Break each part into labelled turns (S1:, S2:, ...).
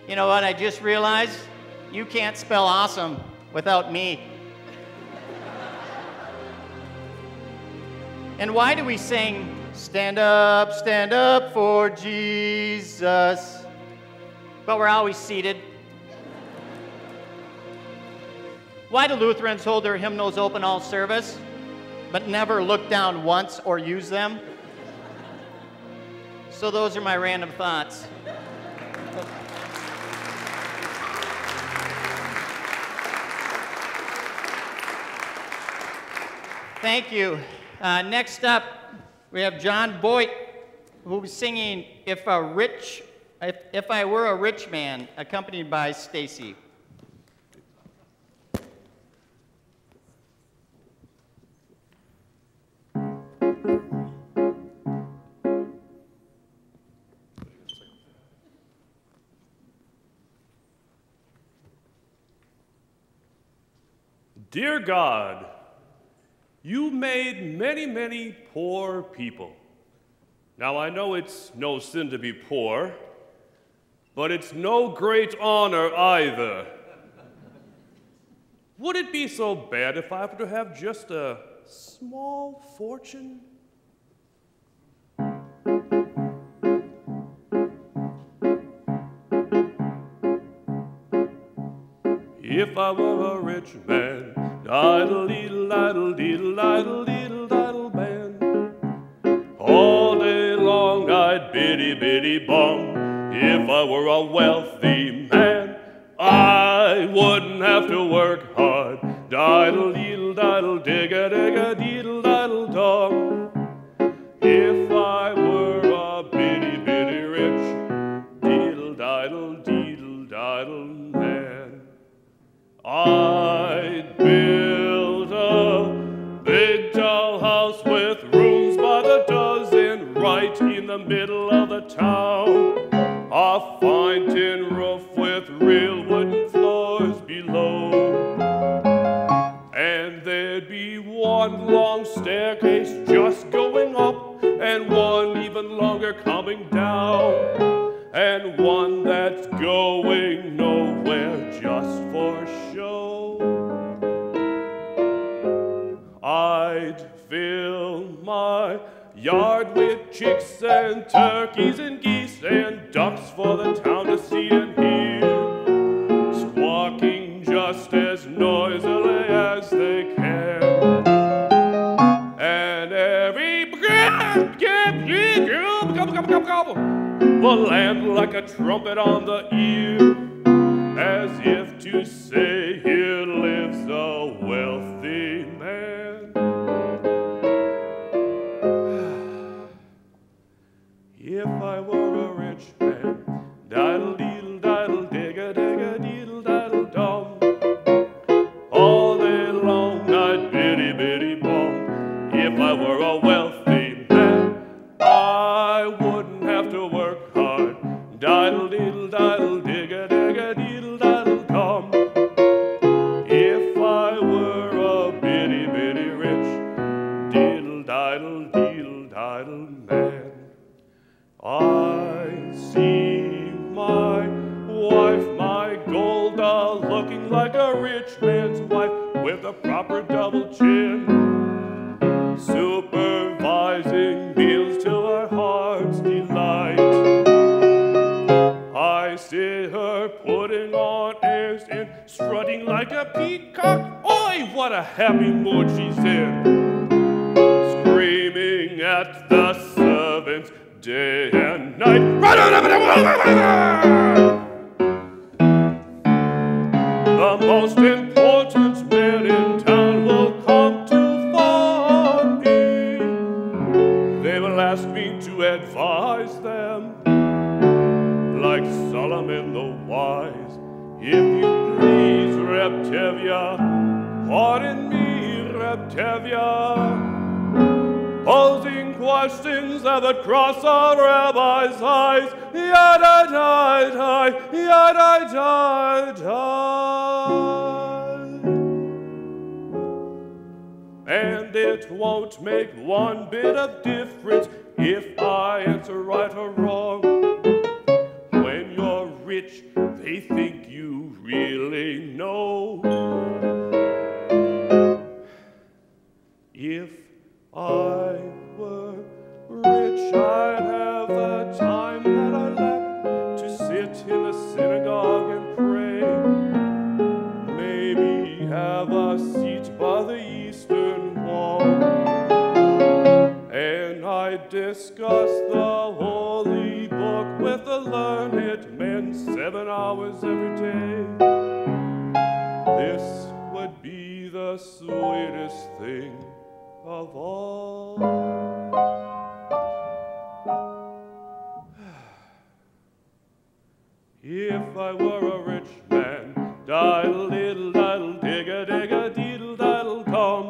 S1: You know what? I just realized you can't spell awesome without me. And why do we sing, stand up for Jesus, but we're always seated? Why do Lutherans hold their hymnals open all service, but never look down once or use them? So those are my random thoughts. Thank you. Next up, we have John Voit, who's singing If I Were a Rich Man, accompanied by Stacy.
S2: Dear God, you made many, many poor people. Now, I know it's no sin to be poor, but it's no great honor either. Would it be so bad if I were to have just a small fortune? If I were a rich man, diddle-deedle-diddle-deedle-diddle-diddle-diddle-man, all day long I'd biddy-biddy-bum. If I were a wealthy man, I wouldn't have to work hard. Diddle-deedle-diddle-digga-digga-deedle-diddle-dum. If I were a bitty-bitty rich diddle-diddle-deedle-diddle man, I'd build a big tall house with rooms by the dozen right in the middle of the town. A fine tin roof with real wooden floors below. And there'd be one long staircase just going up and one even longer coming down. And one that's going nowhere just for show. I'd fill my yard with chicks and turkeys and geese and ducks for the town to see and hear, squawking just as noisily as they can. And every will land like a trumpet on the ear, as if to say, here lives a wealthy man. If I were a rich man, diddle-deedle-diddle-digga-digga-deedle-diddle-dum, all day long I'd biddy-biddy-bum. If I were a wealthy man, I wouldn't have to work hard. Diddle-deedle-diddle-digga-digga-deedle-diddle-dum. If I were a bitty-bitty rich diddle-diddle-deedle-diddle man, I see my wife, my Golda, looking like a rich man's wife with a proper double chin, supervising meals to her heart's delight. I see her putting on airs and strutting like a peacock. Oi, what a happy mood she's in, screaming at the servants day and night. The most important man in town will come to find me. They will ask me to advise them, like Solomon the wise. If you please, Reptavia, pardon me, Reptavia, posing questions that would cross our rabbi's eyes. Yada-di-di, yada-di-di. And it won't make one bit of difference if I answer right or wrong. When you're rich, discuss the holy book with the learned men 7 hours every day. This would be the sweetest thing of all. If I were a rich man, diddle-diddle-diddle, digga-digga-deedle-diddle-dum,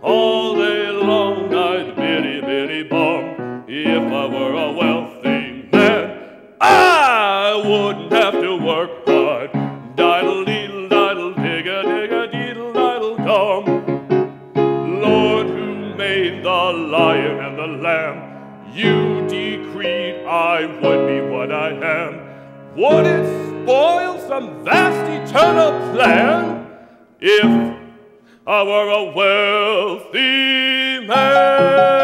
S2: all day long I'd biddy-biddy-bum. If I were a wealthy man, I wouldn't have to work hard. Diddle-deedle-diddle, digga-digga-deedle-diddle-dum. Lord, who made the lion and the lamb, you decreed I would be what I am. Would it spoil some vast eternal plan if I were a wealthy man?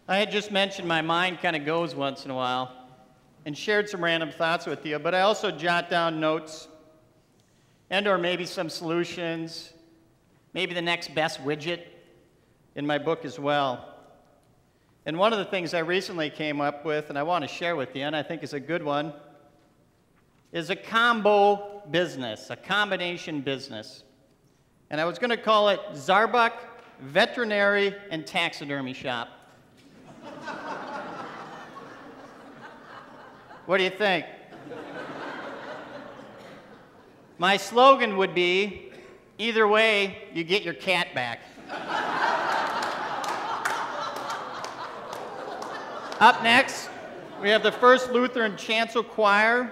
S1: I had just mentioned my mind kind of goes once in a while and shared some random thoughts with you, but I also jot down notes and or maybe some solutions, maybe the next best widget in my book as well. And one of the things I recently came up with and I want to share with you, and I think is a good one, is a combo business, a combination business. And I was going to call it Zarbuck Veterinary and Taxidermy Shop. What do you think? My slogan would be, either way, you get your cat back. Up next, we have the First Lutheran Chancel Choir,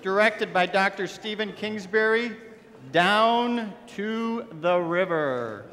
S1: directed by Dr. Stephen Kingsbury, Down to the River.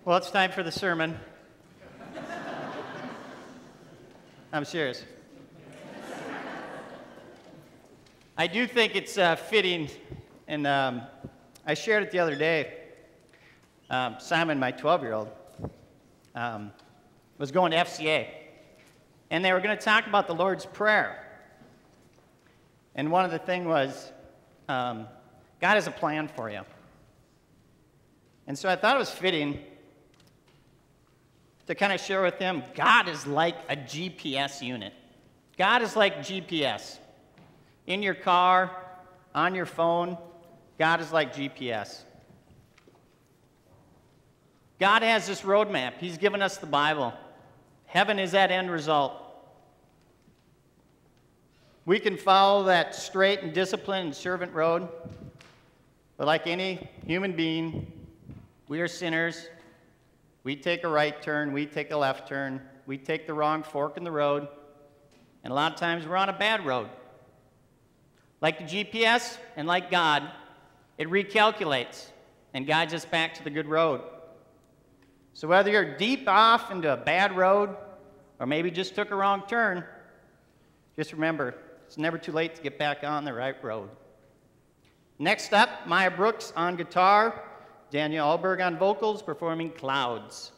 S1: Well, it's time for the sermon. I'm serious. I do think it's fitting, and I shared it the other day. Simon, my 12-year-old, was going to FCA, and they were going to talk about the Lord's Prayer. And one of the things was, God has a plan for you. And so I thought it was fitting to kind of share with him, God is like a GPS unit. God is like GPS. In your car, on your phone, God is like GPS. God has this roadmap. He's given us the Bible. Heaven is that end result. We can follow that straight and disciplined and servant road, but like any human being, we are sinners. We take a right turn, we take a left turn, we take the wrong fork in the road, and a lot of times we're on a bad road. Like the GPS and like God, it recalculates and guides us back to the good road. So whether you're deep off into a bad road or maybe just took a wrong turn, just remember, it's never too late to get back on the right road. Next up, Maia Brooks on guitar, Danielle Alberg on vocals, performing Clouds.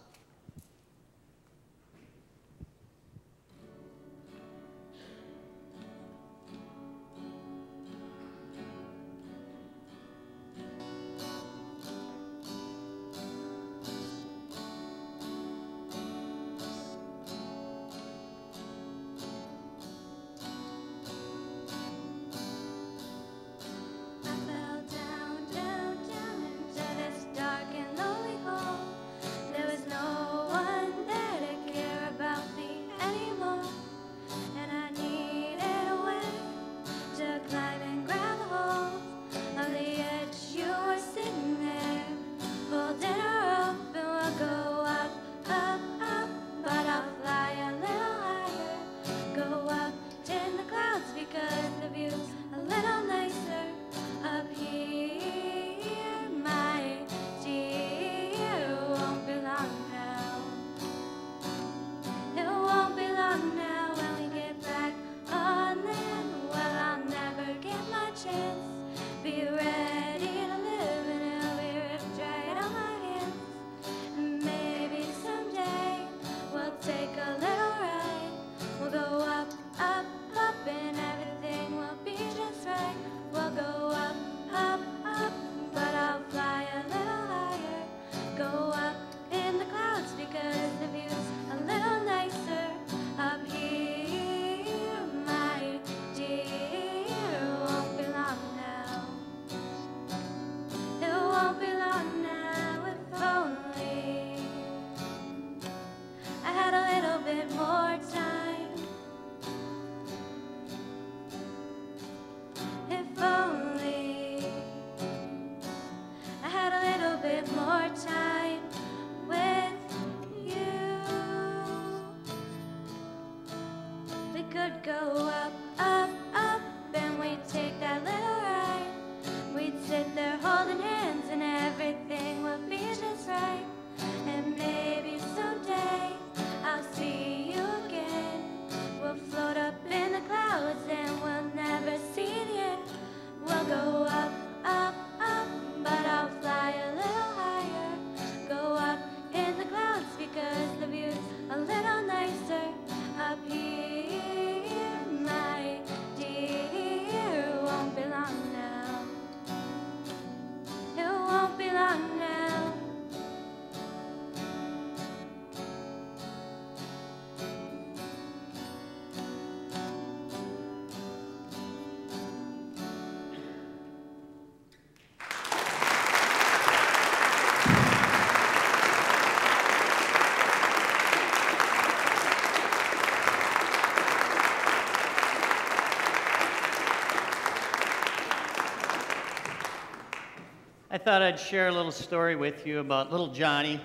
S1: I thought I'd share a little story with you about little Johnny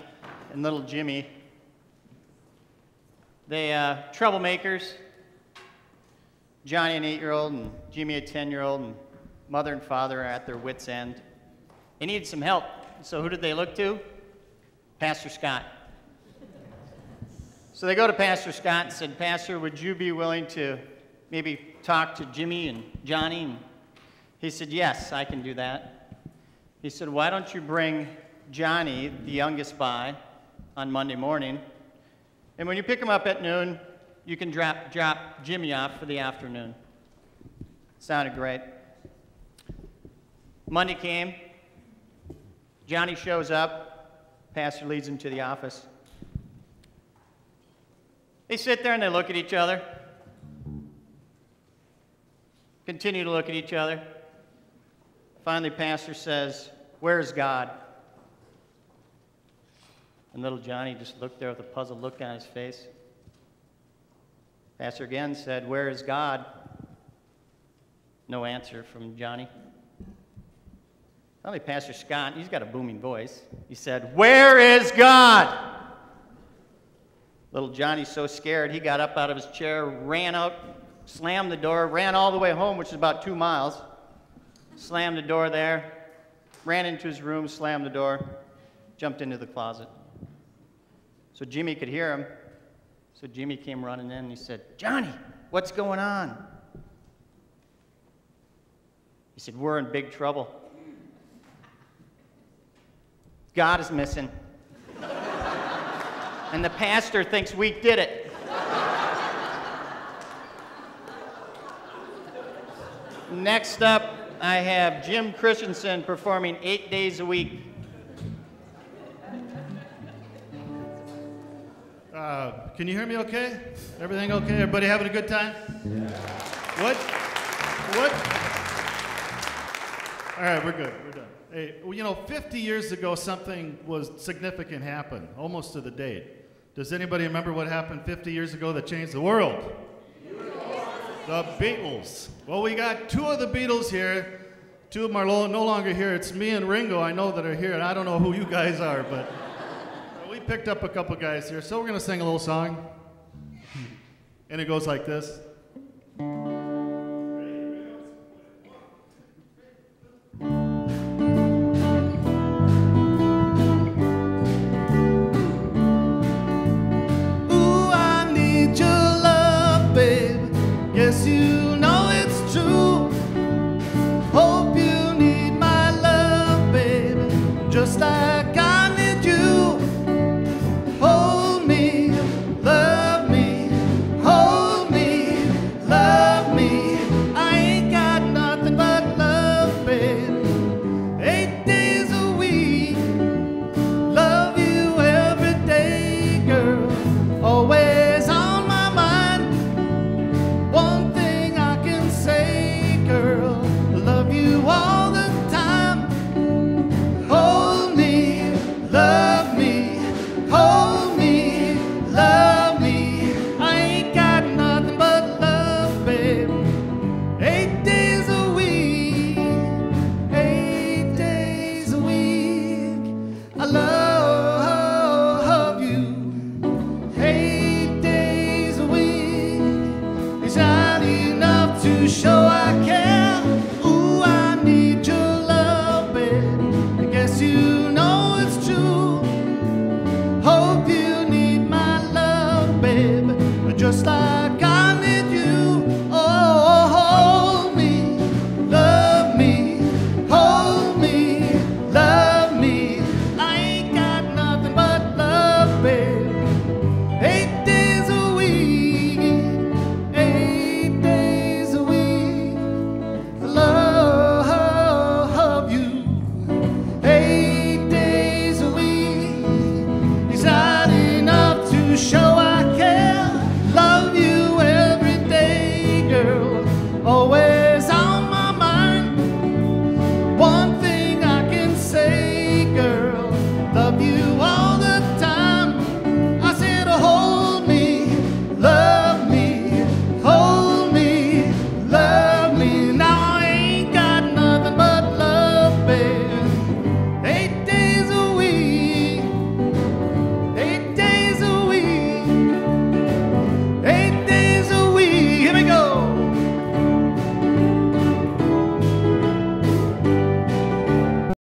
S1: and little Jimmy. They troublemakers. Johnny, an 8-year-old, and Jimmy, a 10-year-old, and mother and father are at their wits' end. They needed some help. So who did they look to? Pastor Scott. So they go to Pastor Scott and said, Pastor, would you be willing to maybe talk to Jimmy and Johnny? And he said, yes, I can do that. He said, why don't you bring Johnny, the youngest, by on Monday morning, and when you pick him up at noon, you can drop Jimmy off for the afternoon. Sounded great. Monday came. Johnny shows up. Pastor leads him to the office. They sit there and they look at each other. Continue to look at each other. Finally, Pastor says, where's God? And little Johnny just looked there with a puzzled look on his face. Pastor again said, where is God? No answer from Johnny. Finally, Pastor Scott, he's got a booming voice. He said, where is God? Little Johnny's so scared, he got up out of his chair, ran out, slammed the door, ran all the way home, which is about 2 miles. Slammed the door there, ran into his room, slammed the door, jumped into the closet. So Jimmy could hear him. So Jimmy came running in and he said, Johnny, what's going on? He said, we're in big trouble. God is missing. And the pastor thinks we did it. Next up, I have Jim Christianson performing 8 days a week.
S3: Can you hear me okay? Everything okay? Everybody having a good time? Yeah. What? All right, we're good. We're done. Hey, well, you know, 50 years ago, something was significant happened, almost to the date. Does anybody remember what happened 50 years ago that changed the world? The Beatles. Well, we got 2 of the Beatles here. 2 of them are no longer here. It's me and Ringo, I know, that are here, and I don't know who you guys are, but we picked up a couple guys here. So we're going to sing a little song, and it goes like this.